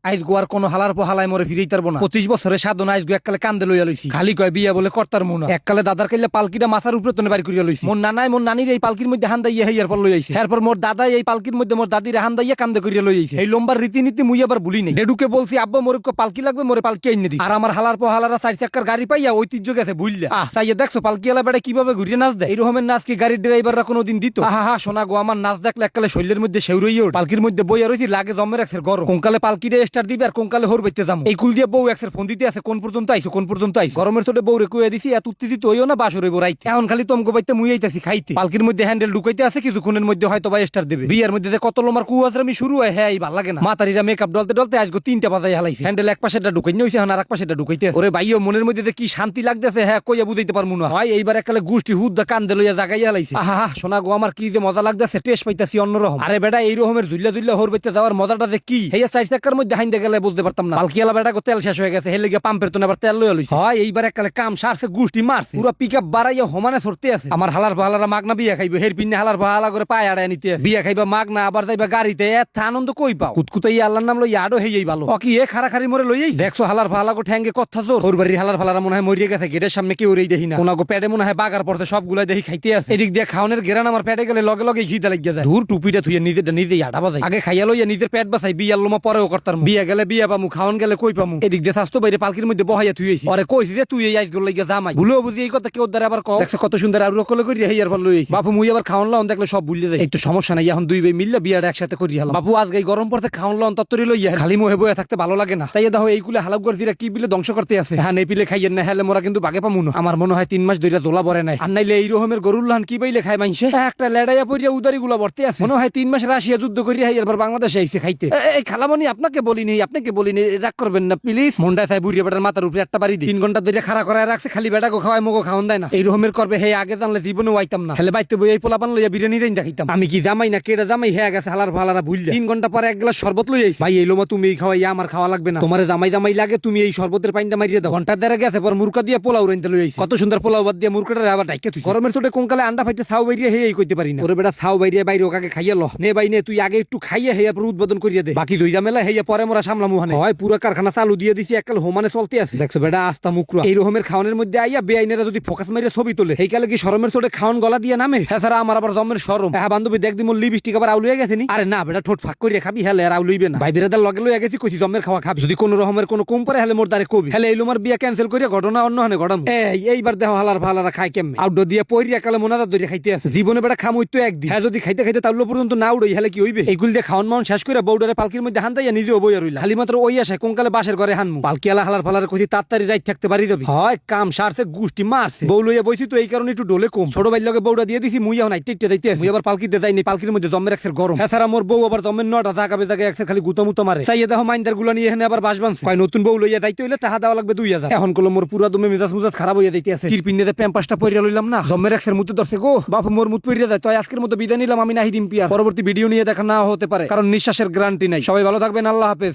আইজ গোয়ার কোন হালার পহালায় মরে ফিরেই তারবো না। 25 বছরের সাধনা আইজ গো এককালে কান্দে লইয়া লইছি। খালি কয় বিয়া বলে কর্তার মুনা। এককালে দাদার কাইলে পালকিটা মাথার উপরে তনে বাড়ি করিয়া লইছি। মোর নানাই মোর নানির এই পালকির মধ্যে হান্দাইয়া হেয়ার পর লই আইছে। এরপর মোর দাদা এই পালকির মধ্যে মোর দাদির হান্দাইয়া কান্দে করিয়া লই আইছে। এই লম্বার রীতিনীতি মুই আবার ভুলি নাই। ডেডুকে বলছি আব্বা মোর পালকি লাগবে, মোরে পালকি আইনে দি। আর আমার হালার পহালারা 4 চাক্কার গাড়ি পাইয়া ঐতিহ্য গেছে বুঝলা। চাইয়া দেখছো পালকিওয়ালা বেড়া কিভাবে ঘুরিয়ে নাচ দেয়। এরকমের নাচ কি গাড়ির ড্রাইভাররা কোনোদিন দিত? আহা শোনা গো, আমার নাচ দেখলে এককালে শরীরের মধ্যে শেউরইয়া ওঠে। পালকির মধ্যে বইয়া রইছি, লাগে জমের একসের গরম। কোনকালে পালকিরে স্টার্ট দিবে আর কোনকালে হোর বাইতে যাবো। এই কুল দিয়ে বউ একসের ফোন দিতে আছে, কোন পর্যন্ত আইছো কোন পর্যন্ত আইছো। গরমের ছোটে বউ রে কুয়ে দিছি, এত উত্তেজিত হইও না, বাসর হইব রাইতে। এখন খালি তমকো বাইতে মুই আইতাছি খাইতে। পালকির মধ্যে হ্যান্ডেল ঢুকাইতে আছে, কিছুক্ষণের মধ্যে হয়তো বা স্টার্ট দেবে। বিয়ের মধ্যে কত লোমার কুয়াশরামি শুরু হয়, হ্যাঁ ভাল লাগে না। মাতারিরা মেকআপ ডলতে ডলতে আজকে 3টা বাজায় হালাইছে। হ্যান্ডেল এক পাশেটা ঢুকাই নিয়েছে, এখন আর এক পাশেটা ঢুকাইতে আছে। ওরে ভাইও মনের মধ্যে কি শান্তি লাগতেছে, হ্যাঁ কইয়া বুঝাইতে পারমু না। হয় এইবার এককালে গোষ্ঠী হুদ্দা কান্দে লইয়া জাগাইয়া হালাইছে। আহা শোনা গো, আমার কি যে মজা লাগতেছে, টেস্ট পাইতাছি অন্যরকম। আরে বেটা এই রকমের দুইলা দুইলা হোর বাইতে যাওয়ার মজাটা যে কি, হেয়া 4 চাক্কার মধ্যে হাইন্দে গেলে বুঝতে পারতাম না। পালকিওয়ালা বেটা তেল শেষ হয়ে গেছে, হেলে গিয়ে পাম্পের তো আবার তেল লইয়া লইছে। হয় এইবার এককালে কাম সারছে, গোষ্ঠী মারছে, পুরো পিকআপ বাড়াইয়া সমানে ছড়তে আছে। আমার হালার ভালারা মাগনা বিয়া খাইবে, হের পিনে হালার ভালা করে পায়ে আড়ায় নিতে আছে। বিয়া খাইবা মাগনা, আবার যাইবা গাড়িতে, এত আনন্দ কই পাও। কুতকুতাই আল্লাহর নাম লই আডো হেই ভালো। কি এ খারাখারি মরে লইই দেখছো হালার ভালা গো ঠ্যাঙ্গে কথা জোর। ওর বাড়ির হালার ভালারা মনে হয় মরিয়ে গেছে, গেটের সামনে কেউ রেই দেখি না। কোনাগো পেটে মনে হয় বাগার পড়তে, সবগুলাই দেখি খাইতে আছে। এদিক দিয়ে খাওয়ানোর গেরান আমার পেটে গেলে লগে লগে খিদে লাগিয়ে যায়। দূর টুপিটা থুইয়া নিজেরটা নিজেই আটা বাজাই। আগে খাইয়া লইয়া নিজের পেট বাঁচাই, বিয়ার লোমা পরেও করতাম। বিয়া গেলে বিয়া পামু, খাওয়ান গেলে কই পামু। এদিক দিয়ে স্বাস্থ্য বাইরে পালকির মধ্যে বহাইয়া থুইছি। পরে কইছি যে তুই এই আইস গুলো লাগিয়ে জামাই ভুলেও বুঝি এই কথা কেউ দ্বারা আবার কও। দেখছো কত সুন্দর আর রকলে করি হেয়ার ফল লইছি। বাপু মুই আবার খাওয়ান লাউন দেখলে সব ভুলে যায়। একটু সমস্যা নাই, এখন দুই ভাই মিললে বিয়াটা একসাথে করি হলাম। বাপু আজকে গরম পড়তে খাওয়ান লাউন তত্তরি লইয়া খালি মুহে বয়ে থাকতে ভালো লাগে না। তাই দেখো এই কুলে হালাক করে দিরা কি বিলে ধ্বংস করতে আছে। হ্যাঁ নেই পিলে খাইয়েন না, হেলে মোরা কিন্তু বাগে পামু না। আমার মনে হয় 3 মাস ধরে দোলা ভরে নাই। আর নাইলে এই রকমের গরুর লান কি পাইলে খায় মাইনছে। একটা লেড়াইয়া পড়িয়া উদারি গুলা ভরতে আছে। মনে হয় 3 মাস রাশিয়া যুদ্ধ করিয়া এরপর বাংলাদেশে আইছে খাইতে। এই খালামণি আপনাকে বলিনি, আপনাকে বলিনি, রাগ করবেন না প্লিজ। মন্ডায় থাই বুড়িয়া বেটার মাথার উপরে একটা বাড়ি দি। 3 ঘন্টা ধরে খাড়া করায় রাখছে, খালি বেটা গো খাওয়ায় মগো খাওন দেয় না। এই রকমের করবে হে আগে জানলে জীবনে আইতাম না। হেলে বাইতে বই এই পোলা পান লইয়া বিরিয়ানি রেন দেখাইতাম। আমি কি জামাই না কেডা জামাই, হে গেছে হালার ভালারা ভুললে। 3 ঘন্টা পরে এক গ্লাস শরবত লই আইছি। ভাই এই লোমা তুমি এই খাওয়াই, আমার খাওয়া লাগবে না। তোমার জামাই জামাই লাগে, তুমি এই শরবতের পানিটা মারিয়ে দাও। ঘন্টা দেড় গেছে পর মুরকা দিয়ে পোলাও রেনতে লই আইছি। কত সুন্দর পোলাও বাদ দিয়ে মুরকাটা আবার ডাইকে তুই। গরমের ছোটে কোনকালে আন্ডা ফাইতে ছাউ বাইরিয়া হে এই কইতে পারি না। ওরে বেটা ছাউ বাইরিয়া বাইরে ওকে খাইয়া ল নে ভাই নে, তুই আগে একটু খাইয়া হেয়া পর উদ্বোধন করিয়া দে। বাকি দুইটা মেলা হেয়া পরে মোরা সামলামু। হানে হয় পুরো কারখানা চালু দিয়ে দিছি, এককাল হোমানে চলতে আছে। দেখছো বেটা আস্তা মুকরা এই রকমের খাওয়ানোর মধ্যে আইয়া বেআইনেরা যদি ফোকাস মারিয়া ছবি তোলে, এই কালে কি শরমের ছোটে খাওয়ান গলা দিয়ে নামে। হ্যাঁ স্যার আমার আবার জমের শরম। হ্যাঁ বান্ধবী দেখ দি মোর লিপস্টিক আবার আউলুয়ে গেছে নি। আরে না বেটা ঠোঁট ফাঁক করিয়া খাবি, হেলে আর আউলুইবে না। ভাই বেরাদার লগে লইয়া গেছি, কইছি জমের খাওয়া খাবি, যদি কোনো রকমের কোনো কম পরে হেলে মোর দারে কবি। হেলে এই লোমার বিয়া ক্যান্সেল করিয়া ঘটনা অন্য হানে ঘটাম। এইবার দেখো হালার ভালারা খাই কেমনে। আউটডোর দিয়ে পইরিয়া কালে মোনাদার ধরে খাইতে আছে। জীবনে বেটা খামুই তো একদিন। হ্যাঁ যদি খাইতে খাইতে তাউলো পর্যন্ত না উড়ই, হেলে কি হইবে। এইগুল দিয়ে খাওয়ান মাউন শেষ করে বউডারে পালকির মধ্যে হান্দাইয়া নিজেও বইয়া রইলা। খালি মাত্র ওই আসে কোনকালে বাসের ঘরে হানমু। পালকিয়ালা হালার ফালার কইছি তাড়াতাড়ি রাইত থাকতে পারি যাবি। হয় কাম সারছে গুষ্টি মারছে। বউ লইয়া বইছি তো এই কারণে একটু ডোলে কম। ছোট ভাই লগে বউডা দিয়ে দিছি, মুই এখন আইতে যাইতে মুই আবার পালকিতে যাইনি। পালকির মধ্যে জমের একসের গরম। হ্যাঁ স্যার মোর বউ আবার জমের 9টা জাগাবে জায়গায় একসের খালি গুতামুতো মারে। চাইয়া দেখো মাইন্দার গুলো নিয়ে এখানে আবার বাস বানছে। কয় নতুন বউ লইয়া যাইতে হইলে টাকা দেওয়া লাগবে 2000। এখন কল মোর পুরা দমে মেজাজ মুজাজ খারাপ হইয়া যাইতে আছে। কিরপিনে প্যাম্পাসটা পরিয়া লইলাম না, জমের একসের মুতে ধরছে গো। বাপ মোর মুত পরিয়া যায়। তাই আজকের মতো বিদায় নিলাম, আমি নাহি দিম পিয়ার। পরবর্তী ভিডিও নিয়ে দেখা না হতে পারে, কারণ নিঃশ্বাসের গ্যারান্টি নাই। সবাই ভালো থাকবেন, আল্লাহ হাফেজ।